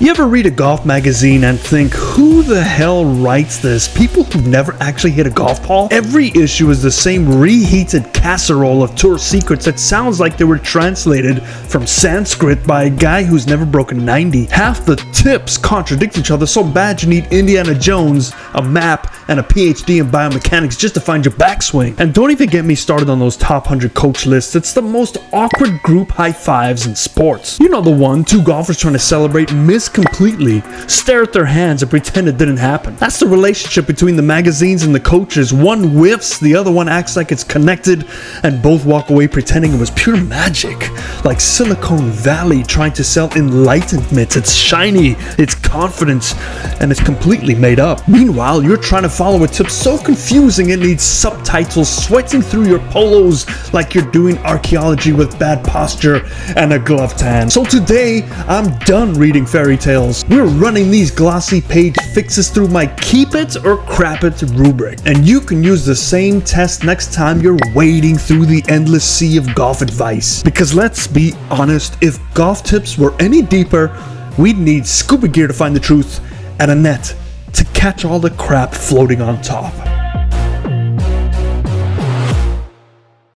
You ever read a golf magazine and think, who the hell writes this? People who've never actually hit a golf ball? Every issue is the same reheated casserole of tour secrets that sounds like they were translated from Sanskrit by a guy who's never broken 90. Half the tips contradict each other so bad you need Indiana Jones, a map, and a PhD in biomechanics just to find your backswing. And don't even get me started on those top 100 coach lists. It's the most awkward group high fives in sports. You know the one, two golfers trying to celebrate, miss completely, stare at their hands and pretend it didn't happen. That's the relationship between the magazines and the coaches. One whiffs, the other one acts like it's connected, and both walk away pretending it was pure magic. Like Silicon Valley trying to sell enlightenment. It's shiny, it's confident, and it's completely made up. Meanwhile, you're trying to follow a tip so confusing it needs subtitles, sweating through your polos like you're doing archaeology with bad posture and a glove tan. So today, I'm done reading fairy tales. We're running these glossy page fixes through my keep it or crap it rubric. And you can use the same test next time you're wading through the endless sea of golf advice. Because let's be honest, if golf tips were any deeper, we'd need scuba gear to find the truth and a net to catch all the crap floating on top.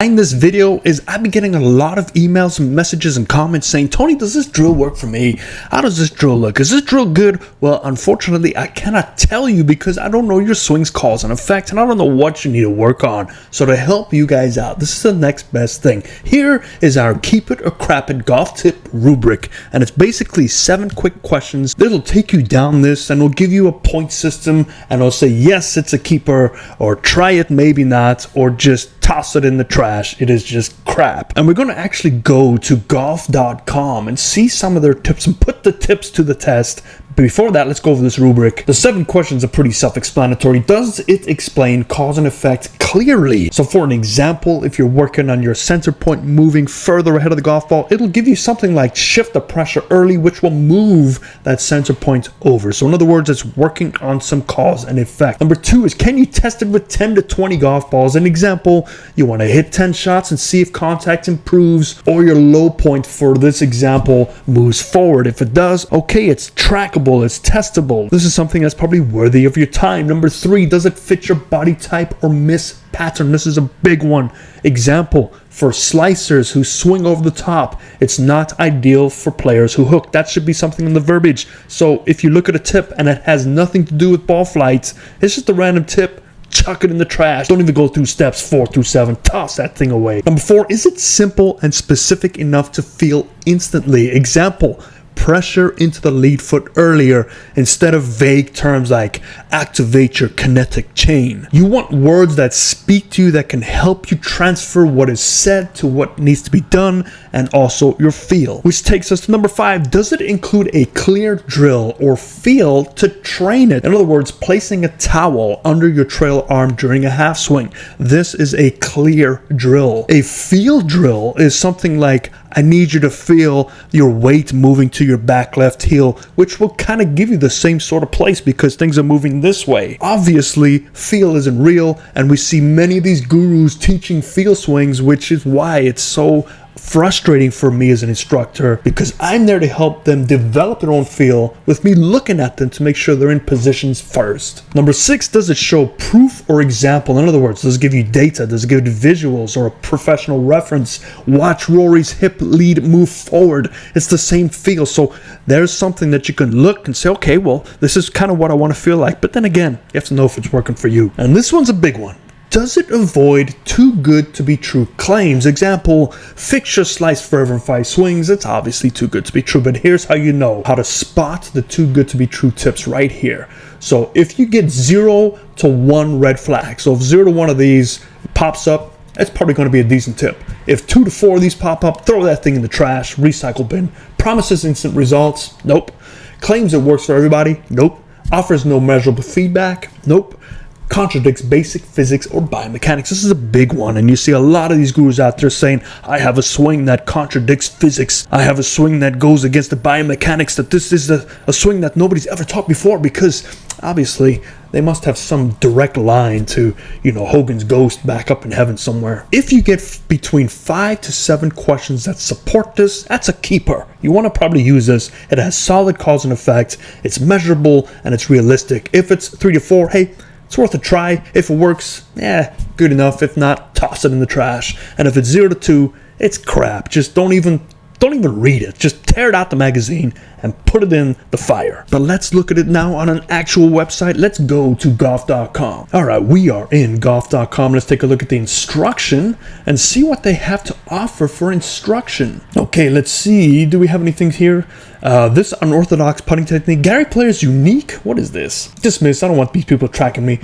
Behind this video is I've been getting a lot of emails and messages and comments saying, Tony, does this drill work for me? How does this drill look? Is this drill good? Well, unfortunately, I cannot tell you because I don't know your swing's cause and effect, and I don't know what you need to work on. So to help you guys out, this is the next best thing. Here is our Keep It or Crap It golf tip rubric, and it's basically 7 quick questions that'll take you down this and will give you a point system, and it'll say, yes, it's a keeper, or try it, maybe not, or just toss it in the trash. It is just crap. And we're going to actually go to golf.com and see some of their tips and put the tips to the test. But before that, let's go over this rubric. The 7 questions are pretty self-explanatory. Does it explain cause and effect clearly? So for an example, if you're working on your center point moving further ahead of the golf ball, it'll give you something like shift the pressure early, which will move that center point over. So in other words, it's working on some cause and effect. Number 2 is, can you test it with 10 to 20 golf balls? An example, you want to hit 10 shots and see if contact improves or your low point for this example moves forward. If it does, okay, it's trackable. It's testable. This is something that's probably worthy of your time. Number 3, does it fit your body type or miss pattern? This is a big one. Example, for slicers who swing over the top, it's not ideal for players who hook. That should be something in the verbiage. So if you look at a tip and it has nothing to do with ball flights, it's just a random tip, chuck it in the trash. Don't even go through steps 4 through 7. Toss that thing away. Number 4, is it simple and specific enough to feel instantly? Example, pressure into the lead foot earlier instead of vague terms like activate your kinetic chain. You want words that speak to you, that can help you transfer what is said to what needs to be done and also your feel. Which takes us to number 5. Does it include a clear drill or feel to train it? In other words, placing a towel under your trail arm during a half swing. This is a clear drill. A feel drill is something like, I need you to feel your weight moving to your back left heel, which will kind of give you the same sort of place because things are moving this way. Obviously, feel isn't real, and we see many of these gurus teaching feel swings, which is why it's so frustrating for me as an instructor, because I'm there to help them develop their own feel with me looking at them to make sure they're in positions first. Number 6, does it show proof or example? In other words, does it give you data? Does it give you visuals or a professional reference? Watch Rory's hip lead move forward. It's the same feel. So there's something that you can look and say, okay, well, this is kind of what I want to feel like. But then again, you have to know if it's working for you. And this one's a big one. Does it avoid too good to be true claims? Example, fix your slice forever in 5 swings. It's obviously too good to be true, but here's how you know how to spot the too good to be true tips right here. So if you get 0 to 1 red flag, so if 0 to 1 of these pops up, it's probably going to be a decent tip. If 2 to 4 of these pop up, throw that thing in the trash, recycle bin. Promises instant results? Nope. Claims it works for everybody? Nope. Offers no measurable feedback? Nope. contradicts basic physics or biomechanics. This is a big one, and you see a lot of these gurus out there saying, I have a swing that contradicts physics. I have a swing that goes against the biomechanics, that this is a swing that nobody's ever taught before, because obviously they must have some direct line to, Hogan's ghost back up in heaven somewhere. If you get between 5 to 7 questions that support this, that's a keeper. You want to probably use this. It has solid cause and effect, it's measurable, and it's realistic. If it's 3 to 4, hey, it's worth a try. If it works, good enough. If not, toss it in the trash. And if it's 0 to 2, it's crap. Just don't even read it. Just tear it out the magazine and put it in the fire. But let's look at it now on an actual website. Let's go to golf.com. All right, we are in golf.com. Let's take a look at the instruction and see what they have to offer for instruction. Okay, let's see. Do we have anything here? This unorthodox putting technique. Gary Player's unique. What is this? Dismiss. I don't want these people tracking me.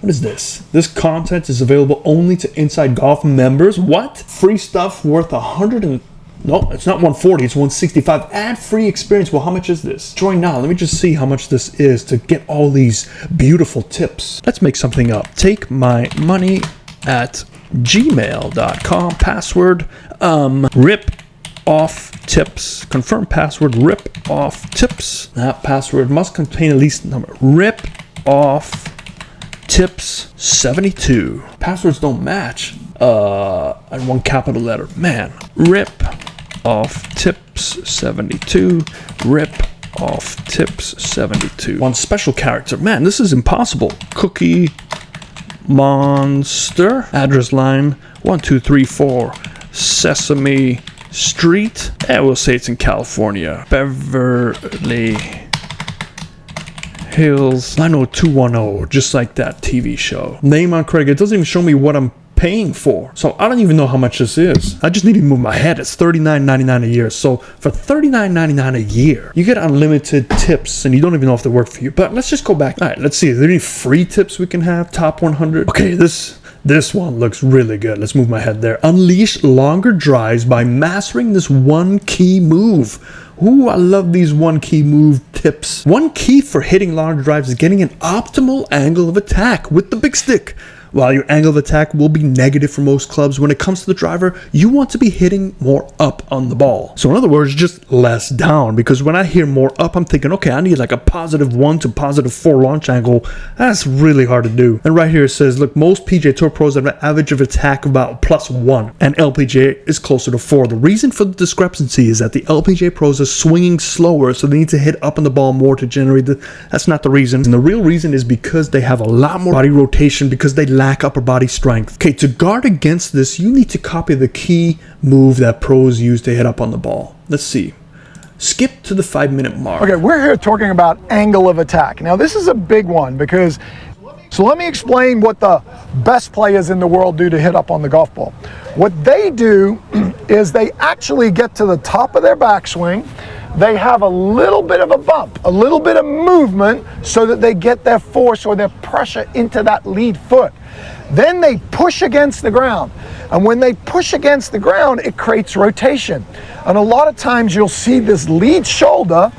What is this? This content is available only to Inside Golf members. What? Free stuff worth No, it's not 140, it's 165. Ad-free experience. Well, how much is this? Join now. Let me just see how much this is to get all these beautiful tips. Let's make something up. Take my money at gmail.com. Password, rip off tips. Confirm password, rip off tips. That password must contain at least number. Rip off tips 72. Passwords don't match. And one capital letter. Man, rip off tips 72. Rip off tips 72. One special character. Man, this is impossible. Cookie Monster. Address line 1234 Sesame Street. We'll say it's in California. Beverly Hills 90210. Just like that TV show. Name on credit. It doesn't even show me what I'm paying for, so I don't even know how much this is. I just need to move my head. It's $39.99 a year. So for $39.99 a year, you get unlimited tips, and you don't even know if they work for you. But let's just go back. All right, let's see. Is there any free tips we can have? Top 100. Okay, this one looks really good. Let's move my head there. Unleash longer drives by mastering this one key move. Ooh, I love these one key move tips. One key for hitting longer drives is getting an optimal angle of attack with the big stick. While your angle of attack will be negative for most clubs, when it comes to the driver, you want to be hitting more up on the ball. So in other words, just less down, because when I hear more up, I'm thinking, okay, I need like a +1 to +4 launch angle. That's really hard to do. And right here it says, look, most PGA Tour pros have an average of attack of about +1, and LPGA is closer to 4. The reason for the discrepancy is that the LPGA pros are swinging slower, so they need to hit up on the ball more to generate that's not the reason. And the real reason is because they have a lot more body rotation, because they lack upper body strength. Okay, to guard against this, you need to copy the key move that pros use to hit up on the ball. Let's see. Skip to the 5-minute mark. Okay, we're here talking about angle of attack. Now, this is a big one because, so let me explain what the best players in the world do to hit up on the golf ball. What they do is they actually get to the top of their backswing. They have a little bit of a bump, a little bit of movement, so that they get their force or their pressure into that lead foot. Then they push against the ground. And when they push against the ground, it creates rotation. And a lot of times you'll see this lead shoulder,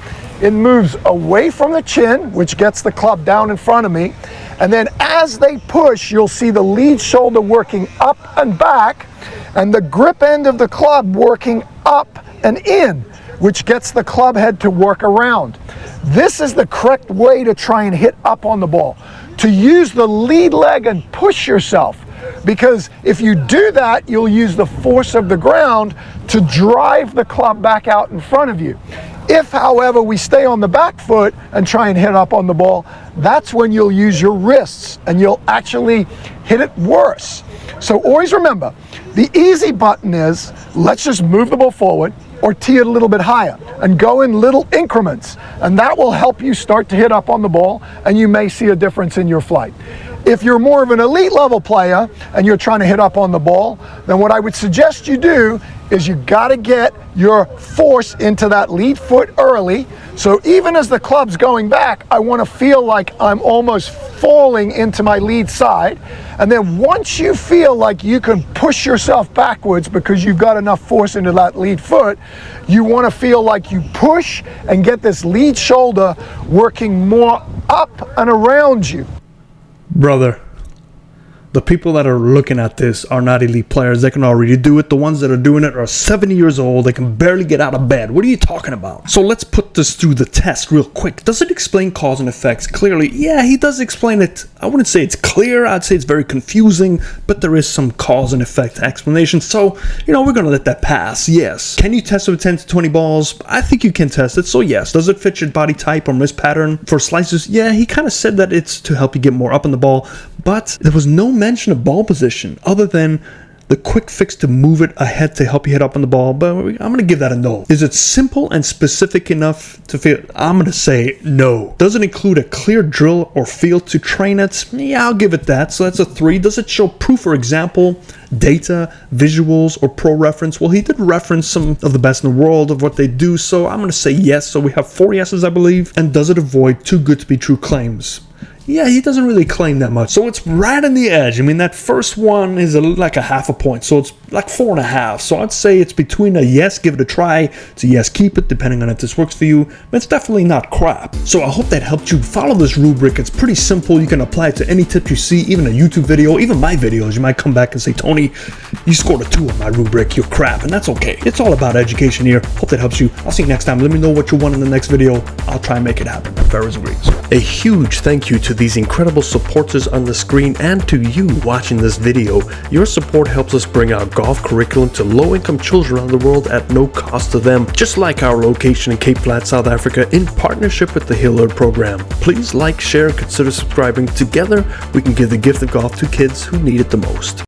it moves away from the chin, which gets the club down in front of me. And then as they push, you'll see the lead shoulder working up and back, and the grip end of the club working up and in, which gets the club head to work around. This is the correct way to try and hit up on the ball. To use the lead leg and push yourself. Because if you do that, you'll use the force of the ground to drive the club back out in front of you. If, however, we stay on the back foot and try and hit up on the ball, that's when you'll use your wrists and you'll actually hit it worse. So always remember, the easy button is, let's just move the ball forward, or tee it a little bit higher and go in little increments, and that will help you start to hit up on the ball, and you may see a difference in your flight. If you're more of an elite level player and you're trying to hit up on the ball, then what I would suggest you do is you got to get your force into that lead foot early. So even as the club's going back, I want to feel like I'm almost falling into my lead side. And then once you feel like you can push yourself backwards because you've got enough force into that lead foot, you want to feel like you push and get this lead shoulder working more up and around you. Brother, The people that are looking at this are not elite players. They can already do it. The ones that are doing it are 70 years old. They can barely get out of bed. What are you talking about? So let's put this through the test real quick. Does it explain cause and effects clearly? Yeah, he does explain it. I wouldn't say it's clear. I'd say it's very confusing, but there is some cause and effect explanation. So, we're going to let that pass. Yes. Can you test it with 10 to 20 balls? I think you can test it. So yes. Does it fit your body type or wrist pattern? For slices, yeah, he kind of said that it's to help you get more up on the ball, but there was no mention of ball position other than the quick fix to move it ahead to help you hit up on the ball. But I'm going to give that a no. Is it simple and specific enough to feel? I'm going to say no. Does it include a clear drill or field to train it? Yeah, I'll give it that. So that's a 3. Does it show proof or example, data, visuals, or pro reference? Well, he did reference some of the best in the world of what they do. So I'm going to say yes. So we have 4 yeses, I believe. And does it avoid too good to be true claims? Yeah, he doesn't really claim that much. So it's right on the edge. I mean, that first one is like a half a point. So it's like 4.5. So I'd say it's between a yes, give it a try, to yes, keep it, depending on if this works for you. But it's definitely not crap. So I hope that helped you. Follow this rubric. It's pretty simple. You can apply it to any tip you see, even a YouTube video, even my videos. You might come back and say, Tony, you scored a 2 on my rubric. You're crap. And that's okay. It's all about education here. Hope that helps you. I'll see you next time. Let me know what you want in the next video. I'll try and make it happen. Ferris agrees. A huge thank you to these incredible supporters on the screen and to you watching this video. Your support helps us bring our golf curriculum to low-income children around the world at no cost to them, just like our location in Cape Flat, South Africa, in partnership with the Hillard program. Please like, share, and consider subscribing. Together, we can give the gift of golf to kids who need it the most.